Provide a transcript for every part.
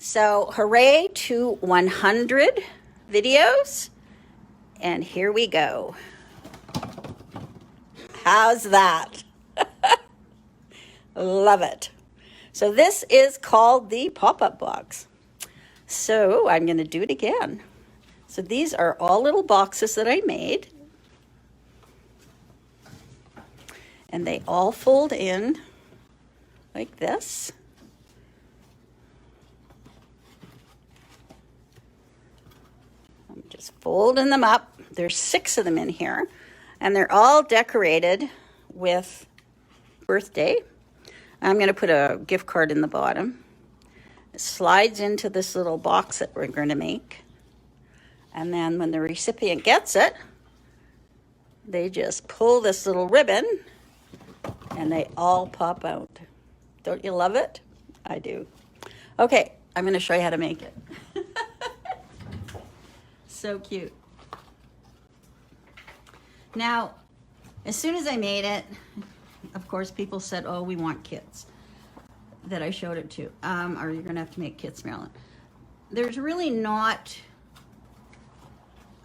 So hooray to 100 videos. And here we go. How's that? Love it. So this is called the pop-up box. So I'm going to do it again. So these are all little boxes that I made. And they all fold in like this. I'm just folding them up. There's 6 of them in here. And they're all decorated with birthday. I'm going to put a gift card in the bottom. It slides into this little box that we're going to make. And then when the recipient gets it, they just pull this little ribbon and they all pop out. Don't you love it? I do. Okay, I'm going to show you how to make it. So cute. Now, as soon as I made it, of course, people said, oh, we want kits that I showed it to. Or you're going to have to make kits, Marilyn. There's really not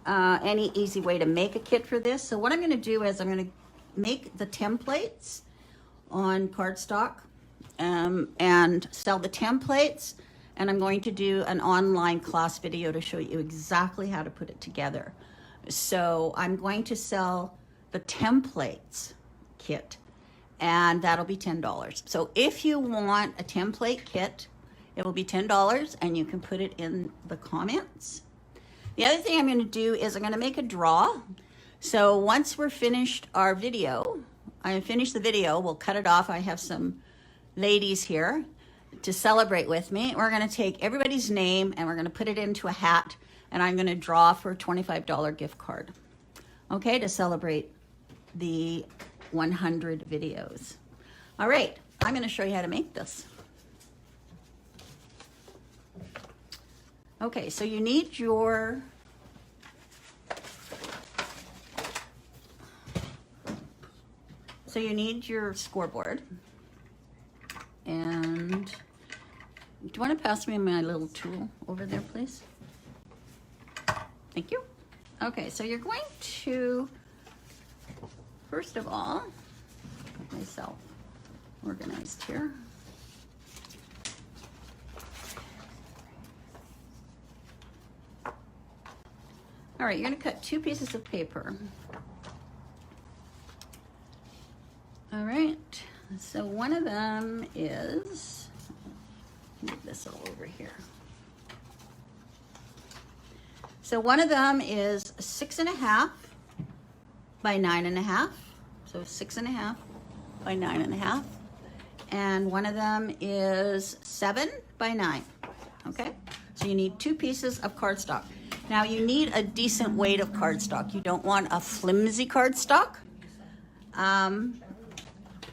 any easy way to make a kit for this. So what I'm going to do is I'm going to make the templates on cardstock and sell the templates. And I'm going to do an online class video to show you exactly how to put it together. So I'm going to sell the templates kit, and that'll be $10. So if you want a template kit, it will be $10, and you can put it in the comments. The other thing I'm going to do is I'm going to make a draw. So once we're finished our video, I finish the video, we'll cut it off. I have some ladies here to celebrate with me. We're going to take everybody's name and we're going to put it into a hat, and I'm going to draw for a $25 gift card, okay, to celebrate the 100 videos. All right, I'm going to show you how to make this. Okay, so you need your scoreboard. And do you want to pass me my little tool over there, please? Thank you. Okay, so you're going to, first of all, get myself organized here. All right, you're going to cut 2 pieces of paper. All right, so one of them is, move this all over here. So one of them is 6.5 by 9.5. So 6.5 by 9.5. And one of them is 7 by 9. Okay, so you need 2 pieces of cardstock. Now you need a decent weight of cardstock. You don't want a flimsy cardstock.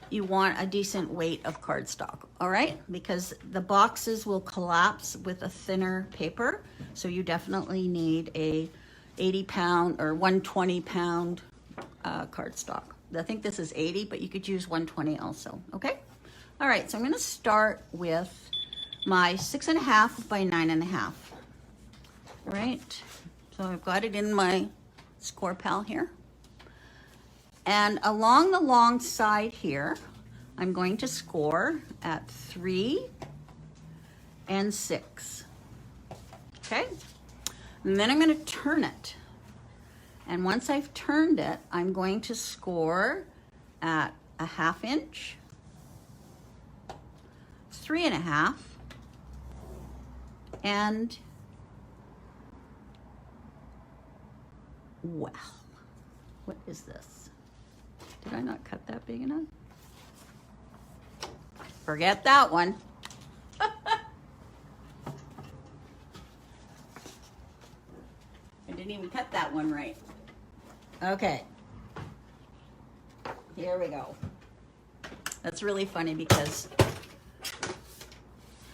You want a decent weight of cardstock, all right? Because the boxes will collapse with a thinner paper. So you definitely need a 80-pound or 120-pound cardstock. I think this is 80, but you could use 120 also, okay? All right, so I'm gonna start with my 6.5 by 9.5. All right, so I've got it in my score pal here. And along the long side here, I'm going to score at 3 and 6. Okay? And then I'm going to turn it. And once I've turned it, I'm going to score at a 1/2 inch, 3.5, and well, what is this? Did I not cut that big enough? Forget that one. I didn't even cut that one right. Okay. Here we go. That's really funny because,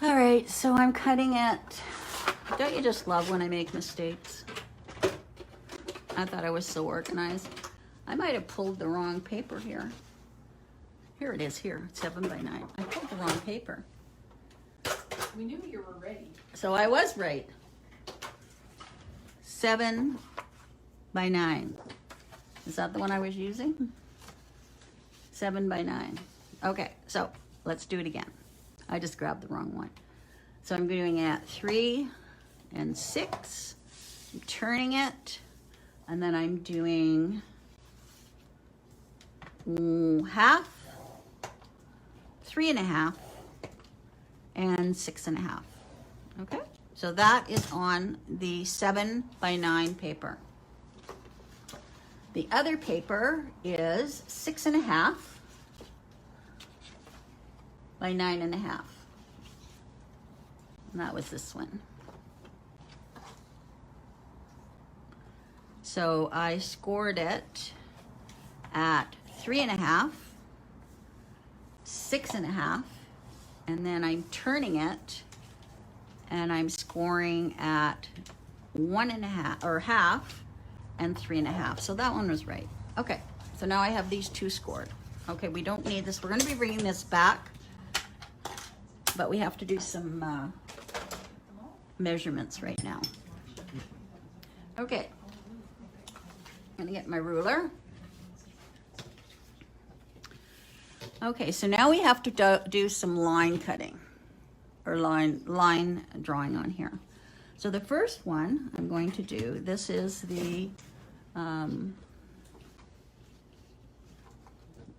all right, so I'm cutting it. Don't you just love when I make mistakes? I thought I was so organized. I might have pulled the wrong paper here. Here it is here, 7 by 9. I pulled the wrong paper. We knew you were ready. So I was right. 7 by 9. Is that the one I was using? 7 by 9. Okay, so let's do it again. I just grabbed the wrong one. So I'm doing it at 3 and 6. I'm turning it, and then I'm doing half, 3 and a half, and 6 and a half. Okay, so that is on the 7 by 9 paper. The other paper is 6 and a half by 9 and a half. And that was this one. So I scored it at 3 and a half, 6 and a half, and then I'm turning it and I'm scoring at 1 and a half or half and 3 and a half. So that one was right. Okay, so now I have these two scored. Okay, we don't need this. We're going to be bringing this back, but we have to do some measurements right now. Okay, I'm going to get my ruler. Okay, so now we have to do some line cutting or line drawing on here. So the first one I'm going to do, this is the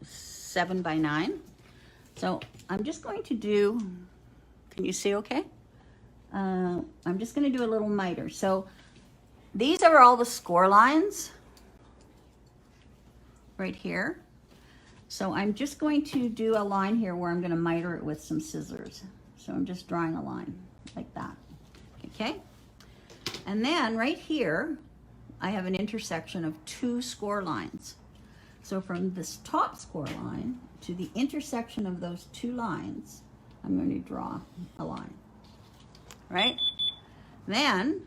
7 by 9. So I'm just going to do, can you see okay? I'm just going to do a little miter. So these are all the score lines right here. So I'm just going to do a line here where I'm going to miter it with some scissors. So I'm just drawing a line like that. Okay? And then right here, I have an intersection of 2 score lines. So from this top score line to the intersection of those 2 lines, I'm going to draw a line. Right? Then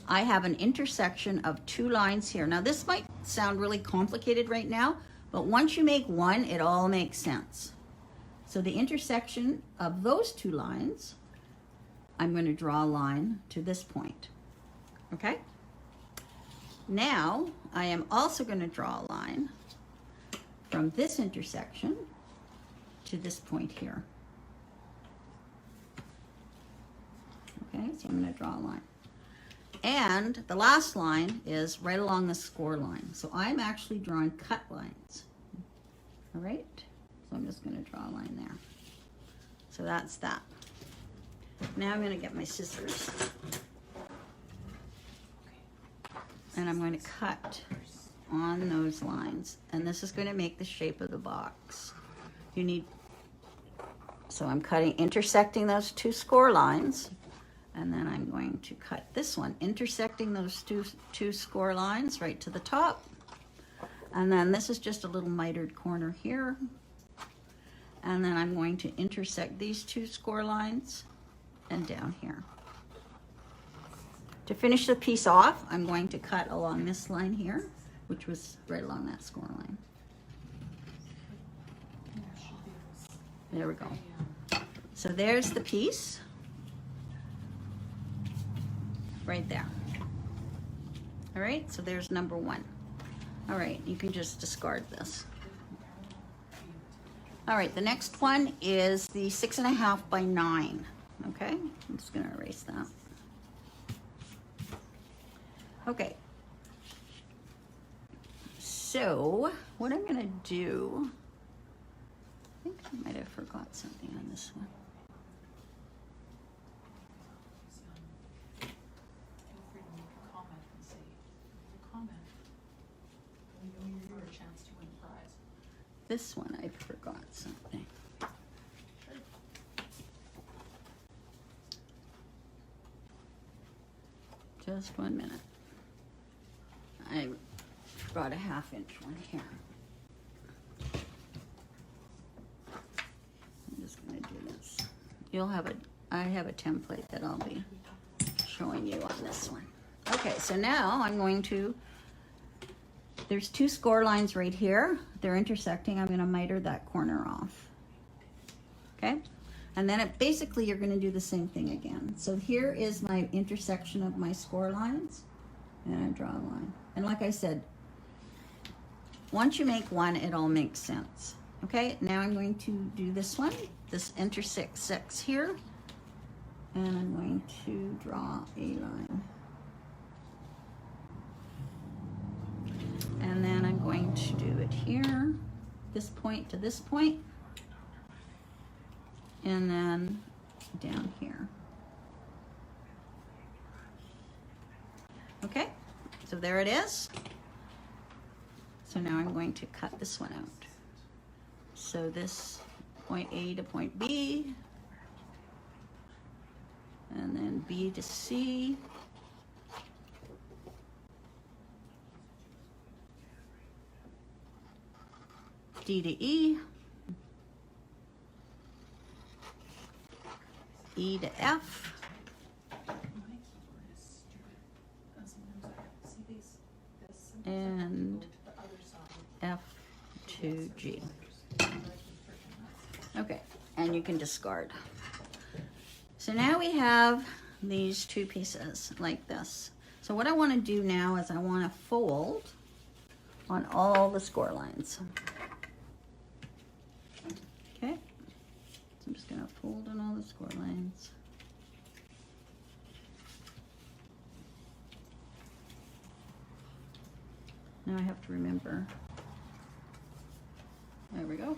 I have an intersection of 2 lines here. Now this might sound really complicated right now, but once you make one, it all makes sense. So the intersection of those 2 lines, I'm going to draw a line to this point. Okay? Now, I am also going to draw a line from this intersection to this point here. Okay, so I'm going to draw a line. And the last line is right along the score line. So I'm actually drawing cut lines. All right, so I'm just going to draw a line there. So that's that. Now I'm going to get my scissors. And I'm going to cut on those lines. And this is going to make the shape of the box. You need, so I'm cutting, intersecting those 2 score lines. And then I'm going to cut this one, intersecting those two score lines right to the top. And then this is just a little mitered corner here. And then I'm going to intersect these 2 score lines and down here. To finish the piece off, I'm going to cut along this line here, which was right along that score line. There we go. So there's the piece. Right there. All right, so there's number 1. All right, you can just discard this. All right, the next one is the 6 and a half by 9. Okay, I'm just gonna erase that. Okay. So what I'm gonna do, I think I might have forgot something on this one. This one, I forgot something. Just 1 minute. I forgot a 1/2 inch one here. I'm just gonna do this. You'll have I have a template that I'll be showing you on this one. Okay, so now I'm going to, there's 2 score lines right here. They're intersecting. I'm going to miter that corner off. Okay? And then basically you're going to do the same thing again. So here is my intersection of my score lines, and I draw a line. And like I said, once you make one, it all makes sense. Okay, now I'm going to do this one, this intersects here, and I'm going to draw a line. And then I'm going to do it here, this point to this point, and then down here. Okay, so there it is. So now I'm going to cut this one out. So this point A to point B, and then B to C, D to E, E to F, and F to G. Okay, and you can discard. So now we have these two pieces like this. So what I want to do now is I want to fold on all the score lines. Okay, so I'm just going to fold on all the score lines. Now I have to remember. There we go.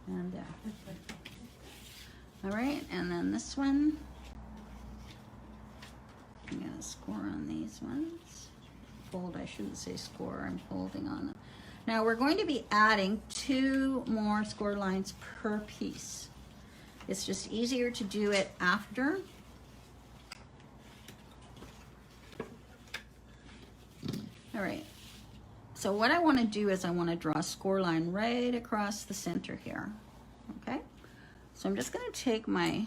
And there. All right, and then this one. I'm gonna score on these ones. Fold, I shouldn't say score, I'm folding on them. Now we're going to be adding 2 more score lines per piece. It's just easier to do it after. All right, so what I want to do is I want to draw a score line right across the center here, okay? So I'm just going to take my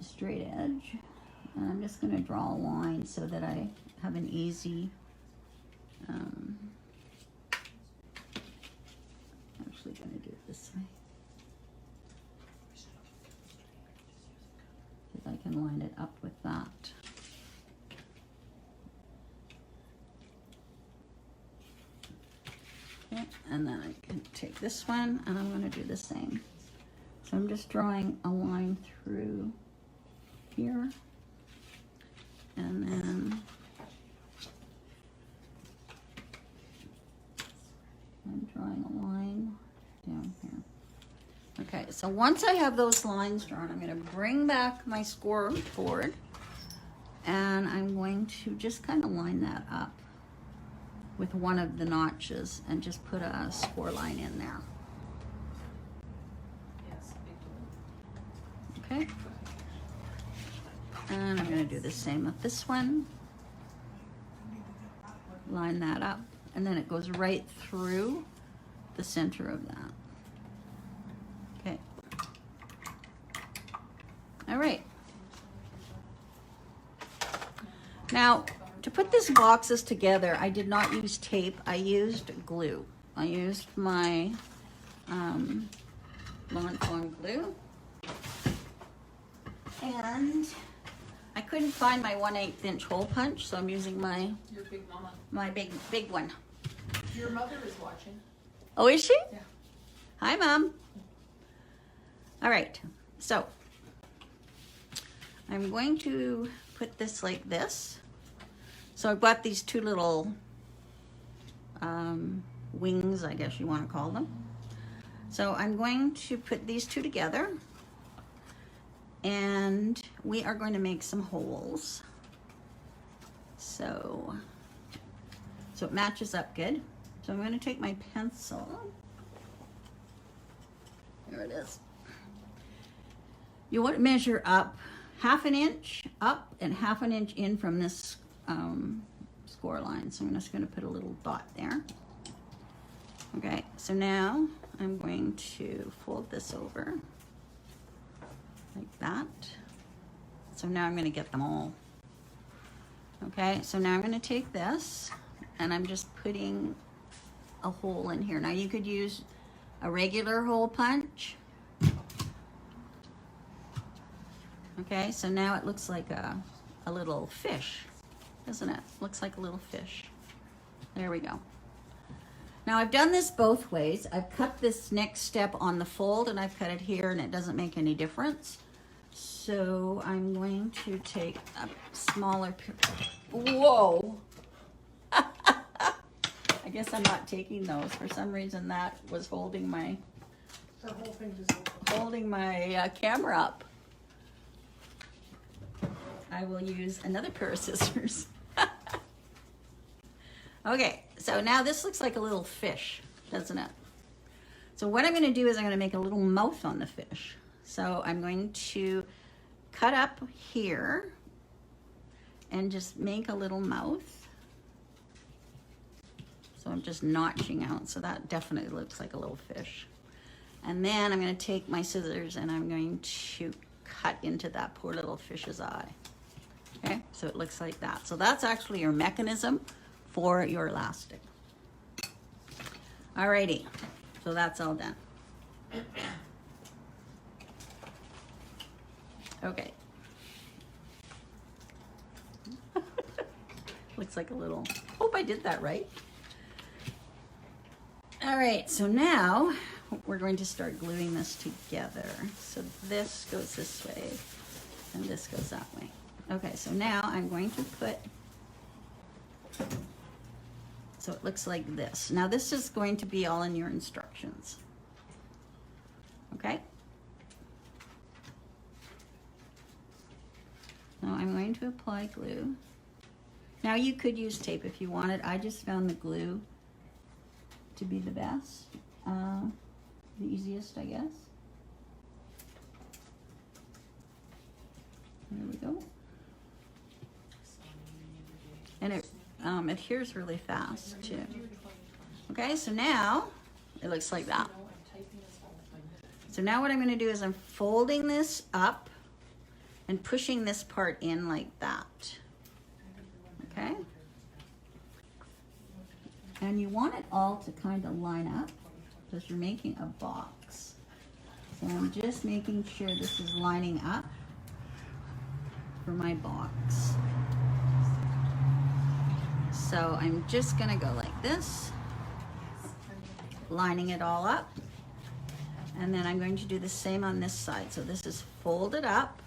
straight edge, and I'm just going to draw a line so that I have an easy, actually going to do it this way, because I can line it up with that. And then I can take this one and I'm going to do the same. So I'm just drawing a line through here, and then I'm drawing a line down here. Okay, so once I have those lines drawn, I'm going to bring back my score board, and I'm going to just kind of line that up with one of the notches and just put a score line in there. Okay. And I'm going to do the same with this one. Line that up, and then it goes right through the center of that. Okay. All right. Now, to put these boxes together, I did not use tape. I used glue. I used my Lawn Fawn glue. And I couldn't find my 1/8 inch hole punch, so I'm using Your big mama. my big one. Your mother is watching. Oh, is she? Yeah. Hi, Mom. All right, so I'm going to put this like this. So I've got these 2 little wings, I guess you want to call them. So I'm going to put these 2 together, and we are going to make some holes. So it matches up good. So I'm going to take my pencil. There it is. You want to measure up 1/2 inch up and 1/2 inch in from this score line. So I'm just going to put a little dot there. Okay, so now I'm going to fold this over like that. So now I'm going to get them all. Okay, so now I'm going to take this and I'm just putting a hole in here. Now you could use a regular hole punch. Okay, so now it looks like a little fish, doesn't it? Looks like a little fish. There we go. Now I've done this both ways. I've cut this next step on the fold and I've cut it here and it doesn't make any difference. So I'm going to take a smaller, whoa. I guess I'm not taking those. For some reason that was holding my, The whole thing just opened. holding my camera up. I will use another pair of scissors. Okay, so now this looks like a little fish, doesn't it? So what I'm going to do is I'm going to make a little mouth on the fish. So I'm going to cut up here and just make a little mouth. So I'm just notching out, so that definitely looks like a little fish. And then I'm going to take my scissors and I'm going to cut into that poor little fish's eye. Okay, so it looks like that. So that's actually your mechanism for your elastic. Alrighty, so that's all done. Okay. Looks like a little, hope I did that right. All right, so now we're going to start gluing this together. So this goes this way and this goes that way. Okay, so now I'm going to put, so it looks like this. Now this is going to be all in your instructions. Okay? Now I'm going to apply glue. Now you could use tape if you wanted. I just found the glue to be the best, the easiest, I guess. There we go. And it adheres really fast too. Okay, so now it looks like that. So now what I'm going to do is I'm folding this up and pushing this part in like that. Okay? And you want it all to kind of line up because you're making a box. So I'm just making sure this is lining up for my box. So I'm just gonna go like this, lining it all up. And then I'm going to do the same on this side. So this is folded up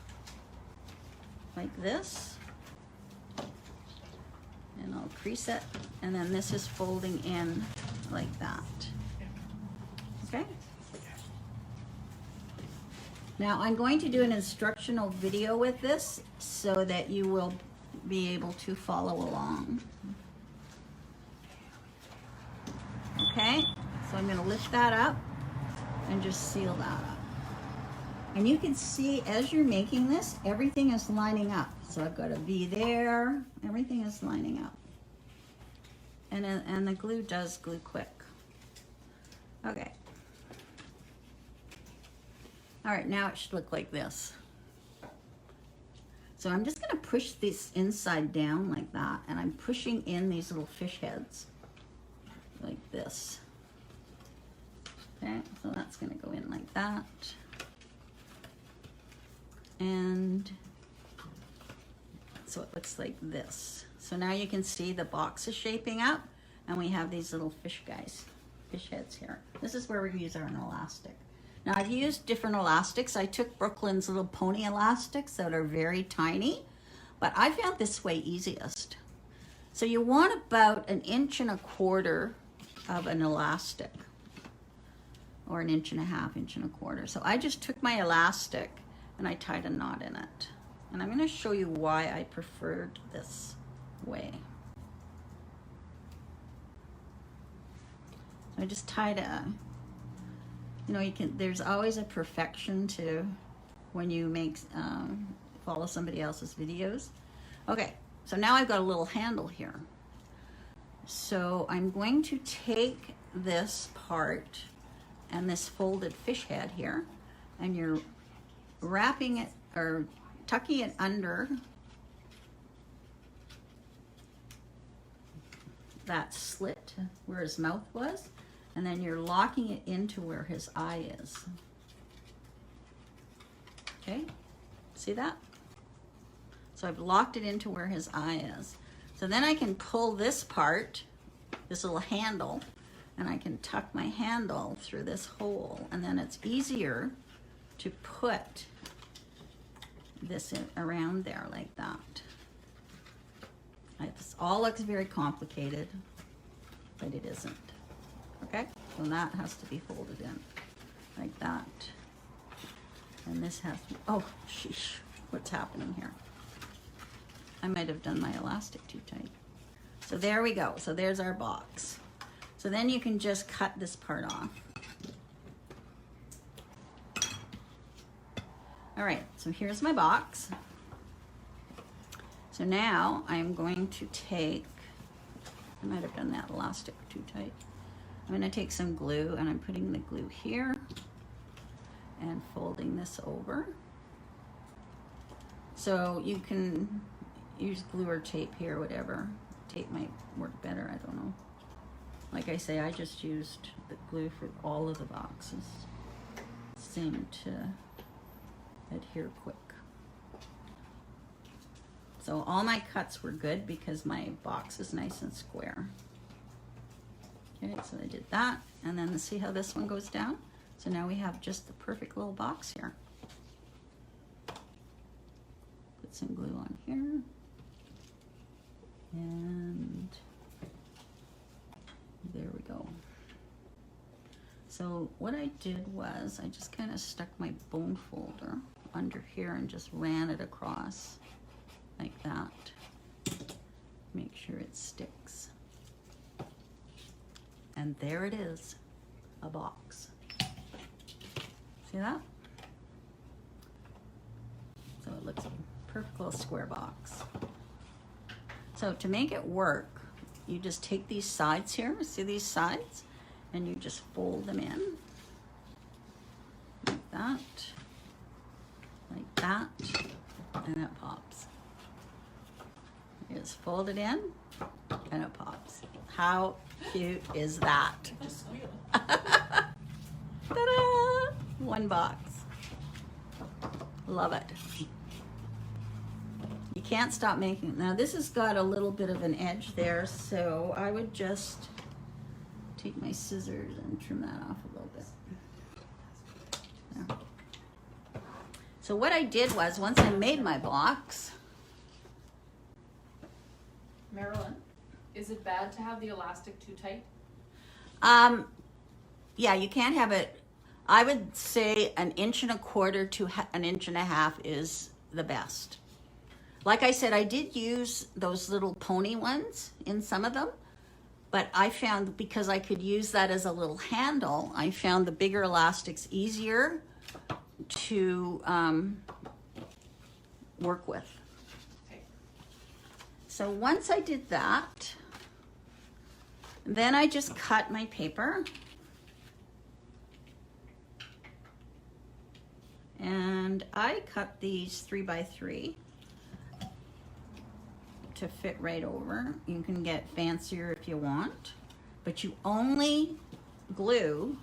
like this. And I'll crease it. And then this is folding in like that. Okay? Now I'm going to do an instructional video with this so that you will be able to follow along. Okay? So I'm going to lift that up and just seal that up. And you can see as you're making this, everything is lining up. So I've got a V there, everything is lining up. And the glue does glue quick. Okay. All right, now it should look like this. So I'm just gonna push this inside down like that, and I'm pushing in these little fish heads like this. Okay, so that's gonna go in like that. And so it looks like this. So now you can see the box is shaping up and we have these little fish guys, fish heads here. This is where we use our elastic. Now I've used different elastics. I took Brooklyn's little pony elastics that are very tiny, but I found this way easiest. So you want about 1.25 inches of an elastic, or 1.5 inches, 1.25 inches. So I just took my elastic and I tied a knot in it. And I'm going to show you why I preferred this way. So I just tied a, you know, there's always a perfection to when you make, follow somebody else's videos. Okay, so now I've got a little handle here. So I'm going to take this part and this folded fish head here, and you're wrapping it or tucking it under that slit where his mouth was, And then you're locking it into where his eye is. Okay, see that? So I've locked it into where his eye is. So then I can pull this part, this little handle, and I can tuck my handle through this hole, and then it's easier to put this in, around there like that. This all looks very complicated, but it isn't. Okay, so that has to be folded in like that. And this has to, oh, sheesh, what's happening here? I might have done my elastic too tight. So there we go, so there's our box. So then you can just cut this part off. All right, so here's my box. So now I'm going to take, I might have done that elastic too tight. I'm gonna take some glue and I'm putting the glue here and folding this over. So you can use glue or tape here, whatever. Tape might work better, I don't know. Like I say, I just used the glue for all of the boxes. Seemed to adhere quick. So all my cuts were good because my box is nice and square. Okay, so I did that, and then see how this one goes down? So now we have just the perfect little box here. Put some glue on here. And there we go. So what I did was I just kind of stuck my bone folder under here and just ran it across like that. Make sure it sticks. And there it is, a box. See that? So it looks a perfect little square box. So to make it work, you just take these sides here, see these sides? And you just fold them in, like that, and it pops. You just fold it in, and it pops. How cute is that? Just squeal. Ta-da! One box. Love it. You can't stop making it. Now this has got a little bit of an edge there, so I would just take my scissors and trim that off a little bit. There. So what I did was, once I made my box, Marilyn, is it bad to have the elastic too tight? yeah, you can't have it. I would say 1.25 inches to 1.5 inches is the best. Like I said, I did use those little pony ones in some of them, but I found because I could use that as a little handle, I found the bigger elastics easier to work with. Okay. So once I did that, then I just cut my paper. And I cut these 3x3 to fit right over. You can get fancier if you want, but you only glue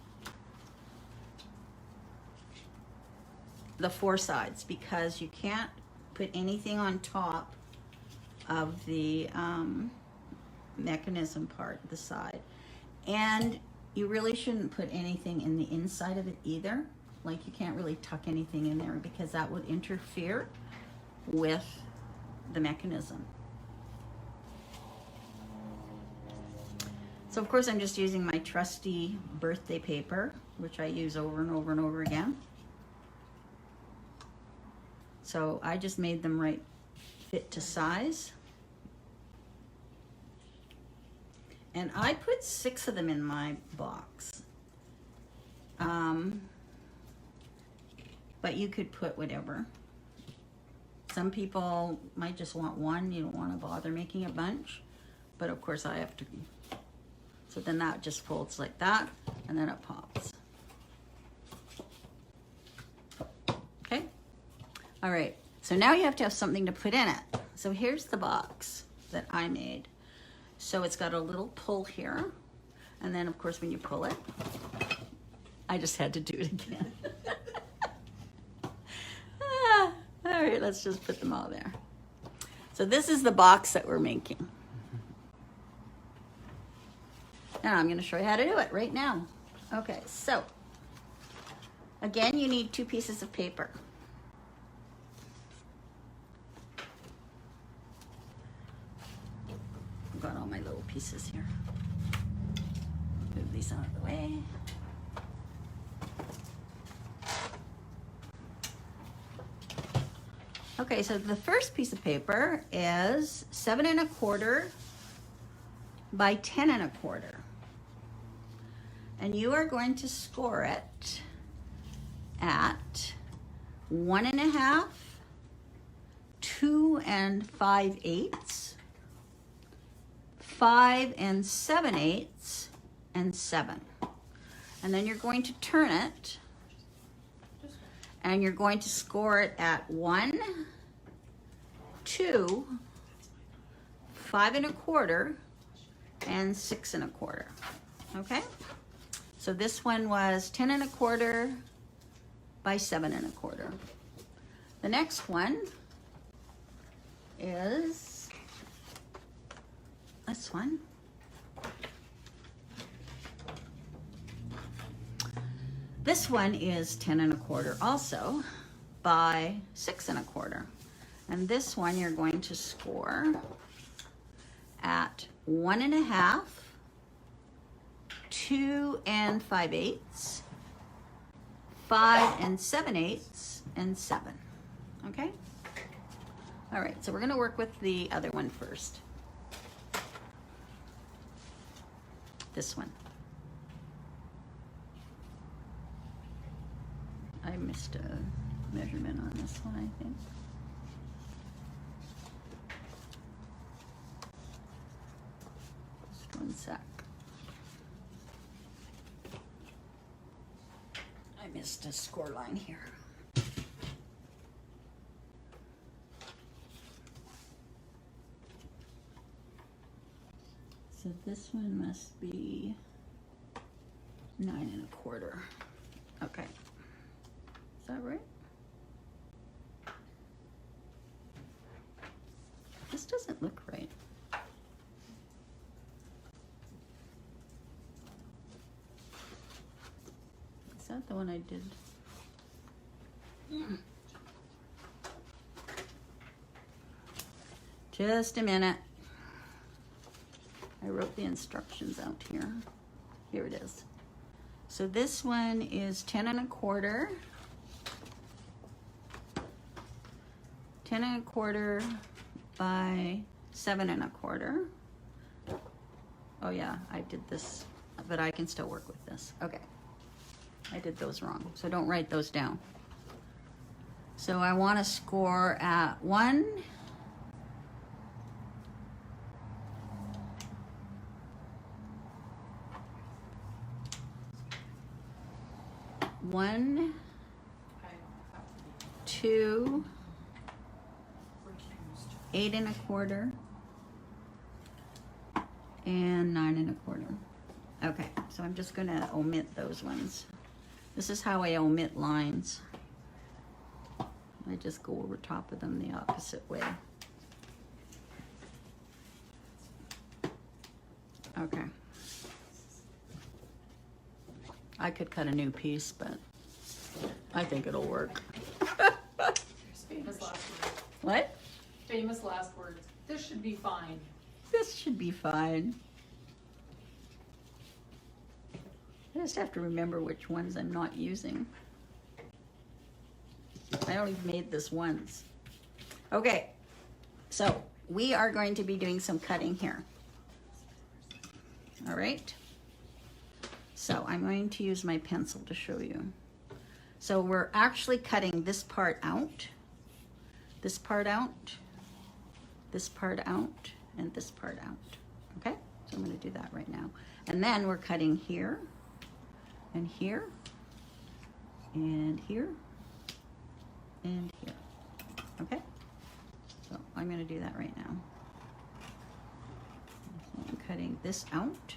the 4 sides because you can't put anything on top of the mechanism part, the side. And you really shouldn't put anything in the inside of it either. Like you can't really tuck anything in there because that would interfere with the mechanism. So of course I'm just using my trusty birthday paper, which I use over and over and over again. So I just made them right fit to size. And I put 6 of them in my box. But you could put whatever. Some people might just want 1. You don't want to bother making a bunch. But of course I have to. So then that just folds like that, and then it pops. Okay? All right. So now you have to have something to put in it. So here's the box that I made. So it's got a little pull here. And then of course when you pull it, I just had to do it again. All right, let's just put them all there. So this is the box that we're making. Now I'm going to show you how to do it right now. Okay, so again, you need 2 pieces of paper. I've got all my little pieces here. Move these out of the way. Okay, so the first piece of paper is 7 1/4 by 10 1/4. And you are going to score it at 1 1/2, 2 5/8, 5 7/8, and 7. And then you're going to turn it, and you're going to score it at 1, 2, 5 1/4, and 6 1/4. Okay? So this one was 10 1/4 by 7 1/4. The next one is this one. This one is 10 1/4 also by 6 1/4. And this one you're going to score at 1 1/2, 2 5/8, 5 7/8, and 7. Okay? All right, so we're going to work with the other one first. This one. I missed a measurement on this one, I think. Just one sec. I missed a score line here. So this one must be 9 1/4. Okay. Is that right? This doesn't look right. Is that the one I did? Just a minute. I wrote the instructions out here. Here it is. So this one is 10 1/4. 10 1/4 by 7 1/4. Oh yeah, I did this, but I can still work with this. Okay. I did those wrong, so don't write those down. So I want to score at 1, 1, 2, 8 1/4, and 9 1/4. Okay, so I'm just going to omit those ones. This is how I omit lines. I just go over top of them the opposite way. Okay. I could cut a new piece, but I think it'll work. Famous last words. What? Famous last words. This should be fine. This should be fine. I just have to remember which ones I'm not using. I only made this once. Okay, so we are going to be doing some cutting here. All right. So I'm going to use my pencil to show you. So we're actually cutting this part out, this part out, this part out, and this part out. Okay, so I'm going to do that right now. And then we're cutting here, and here, and here, and here. Okay, so I'm going to do that right now. So I'm cutting this out,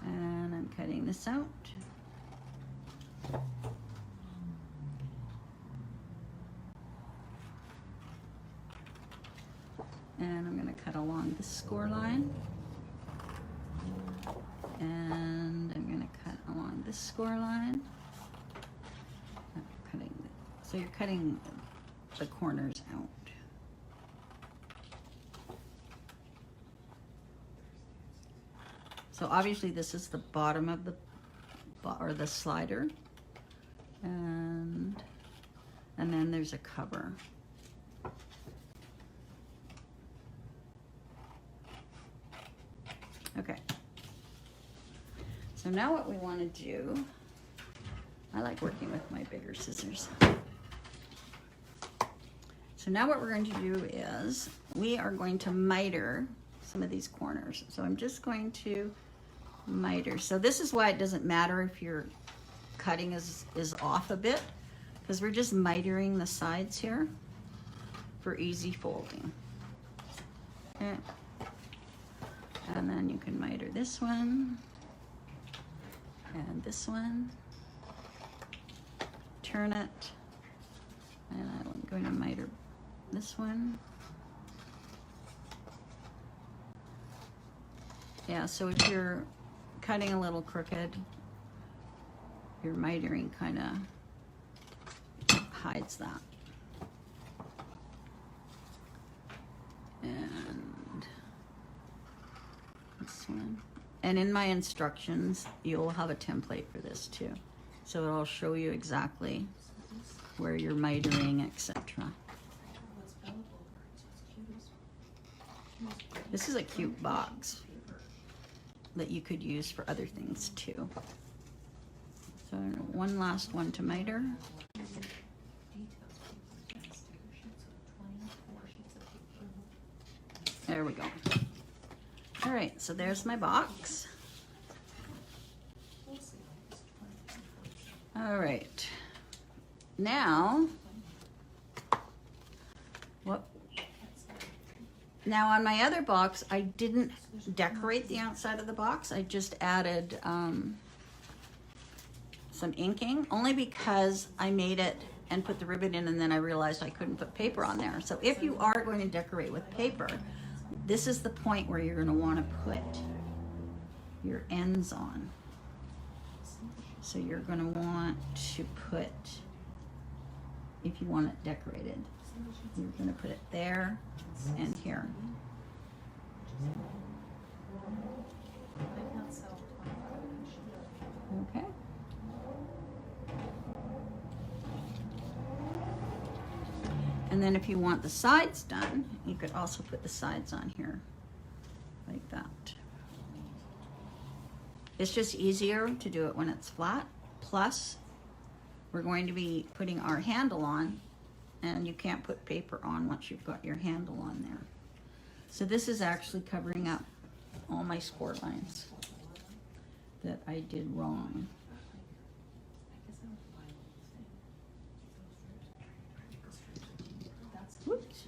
And I'm cutting this out. And I'm going to cut along the score line. And I'm going to cut along this score line. So you're cutting the corners out. So obviously this is the bottom of the slider, and then there's a cover. Okay. So now what we want to do, I like working with my bigger scissors. So now what we're going to do is we are going to miter some of these corners. So I'm just going to miter. So this is why it doesn't matter if your cutting is off a bit, because we're just mitering the sides here for easy folding. Okay. And then you can miter this one and this one. Turn it, and I'm going to miter this one. Yeah, so if you're cutting a little crooked, your mitering kind of hides that. And this one. And in my instructions, you'll have a template for this too. So it'll show you exactly where you're mitering, etc. This is a cute box that you could use for other things too. So one last one to miter. There we go. All right, so there's my box. All right, now, now on my other box, I didn't decorate the outside of the box. I just added some inking, only because I made it and put the ribbon in, and then I realized I couldn't put paper on there. So if you are going to decorate with paper, this is the point where you're going to want to put your ends on. So you're going to want to put, if you want it decorated, you're going to put it there and here. Okay. And then if you want the sides done, you could also put the sides on here like that. It's just easier to do it when it's flat. Plus, we're going to be putting our handle on, and you can't put paper on once you've got your handle on there. So this is actually covering up all my score lines that I did wrong. Whoops.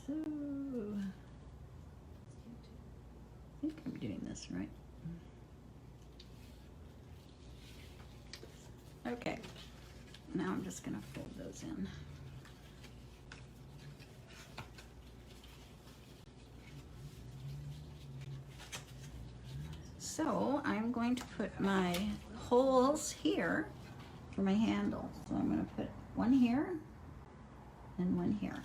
So, I think I'm doing this right. Okay, now I'm just gonna fold those in. So I'm going to put my holes here for my handle. So I'm gonna put one here and one here.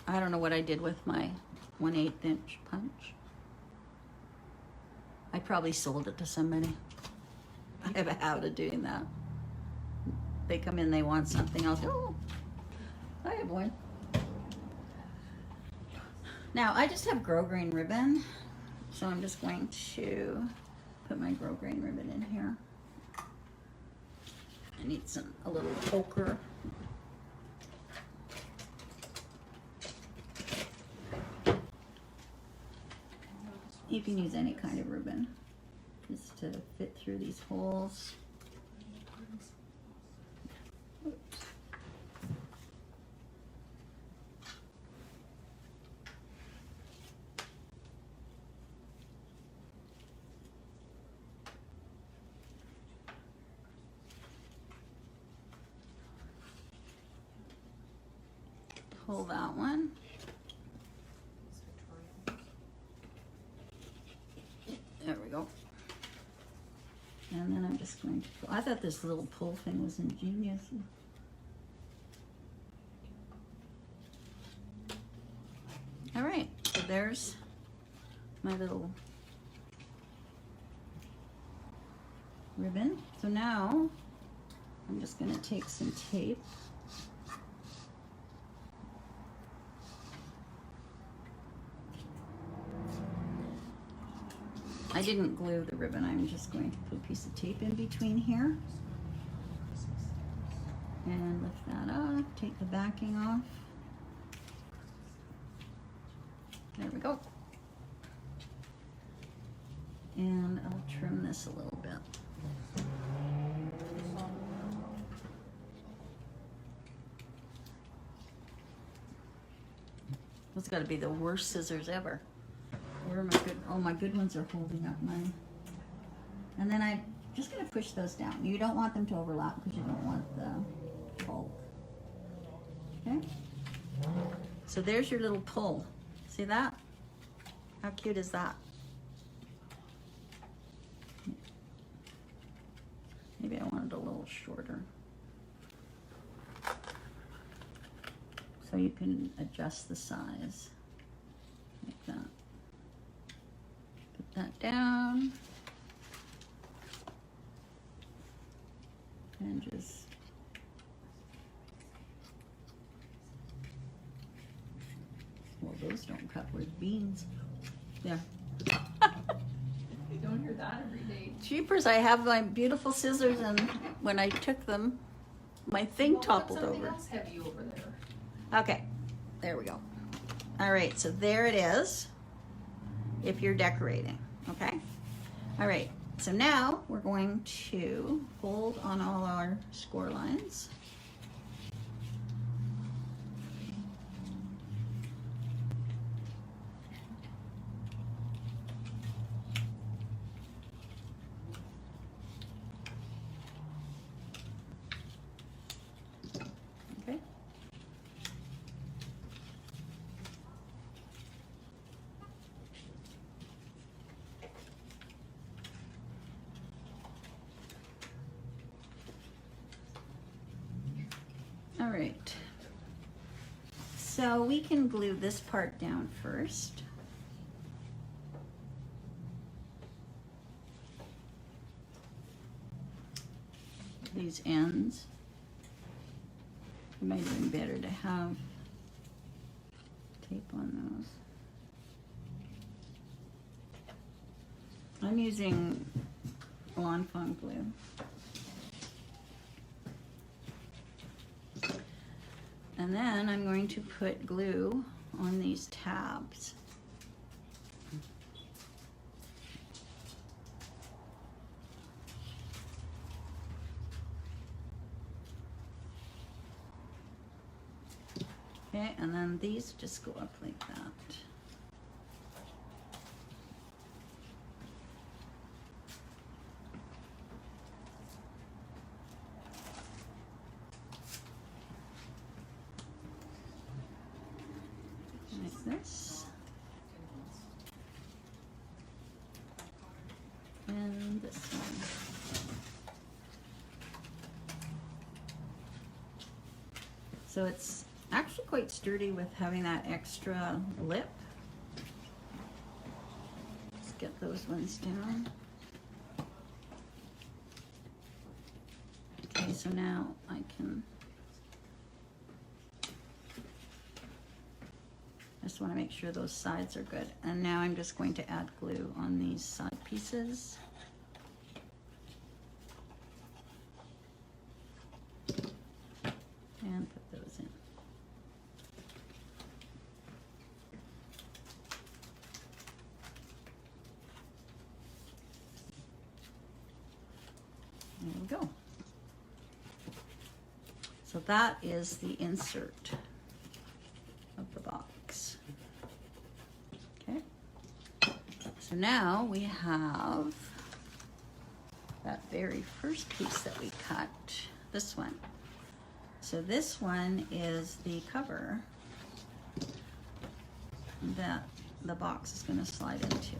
I don't know what I did with my 1/8 inch punch. I probably sold it to somebody. I have a habit of doing that. They come in, they want something, I'll say, oh, I have one. Now, I just have grosgrain ribbon, so I'm just going to put my grosgrain ribbon in here. I need a little poker. You can use any kind of ribbon just to fit through these holes. Oops. pull that one. There we go. And then I'm just going to pull. I thought this little pull thing was ingenious. All right, so there's my little ribbon. So now I'm just going to take some tape. I didn't glue the ribbon. I'm just going to put a piece of tape in between here. And lift that up, take the backing off. There we go. And I'll trim this a little bit. Those got to be the worst scissors ever. Where are my good? Oh, my good ones are holding up mine. And then I'm just going to push those down. You don't want them to overlap because you don't want the bulk. Okay? So there's your little pull. See that? How cute is that? Maybe I want it a little shorter. So you can adjust the size like that. Put that down. And just well, those don't cut with beans. There. You don't hear that every day. Jeepers, I have my beautiful scissors, and when I took them, my thing toppled Something over. else heavy over there. Okay, there we go. All right, so there it is if you're decorating, okay? All right, so now we're going to fold on all our score lines. Okay. All right. So we can glue this part down first. These ends. It might have been better to have tape on those. I'm using Lawn Fawn glue. And then I'm going to put glue on these tabs. Okay, and then these just go up like that. Like this. And this one. So it's actually quite sturdy with having that extra lip. Let's get those ones down. Okay, so now I can just want to make sure those sides are good. And now I'm just going to add glue on these side pieces. And put those in. There we go. So that is the insert of the box. Okay. So now we have that very first piece that we cut, this one. So this one is the cover that the box is going to slide into.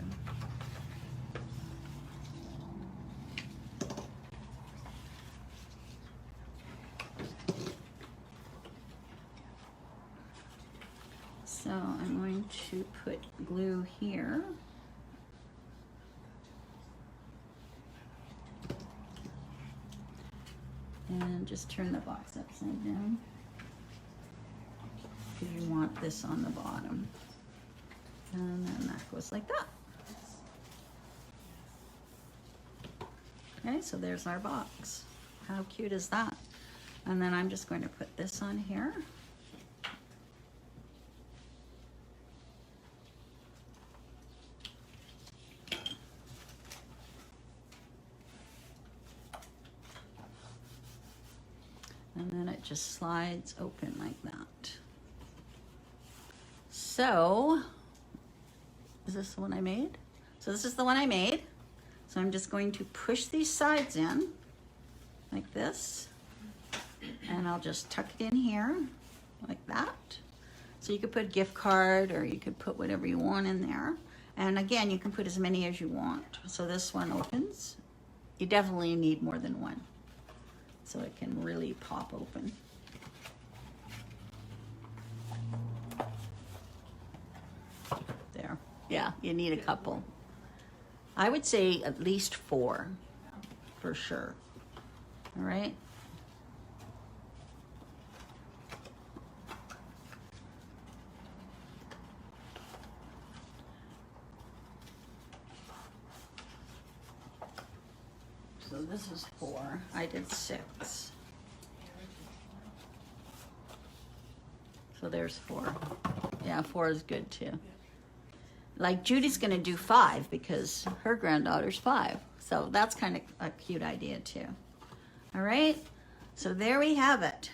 So I'm going to put glue here. And just turn the box upside down. Because you want this on the bottom. And then that goes like that. Okay, so there's our box. How cute is that? And then I'm just going to put this on here. And then it just slides open like that. So, is this the one I made? So this is the one I made. So I'm just going to push these sides in like this. And I'll just tuck it in here like that. So you could put a gift card or you could put whatever you want in there. And again, you can put as many as you want. So this one opens. You definitely need more than one, so it can really pop open. There. Yeah, you need a couple. I would say at least 4, for sure. All right. So this is 4. I did 6. So there's 4. Yeah, 4 is good too. Like Judy's gonna do 5 because her granddaughter's 5. So that's kind of a cute idea too. All right, so there we have it.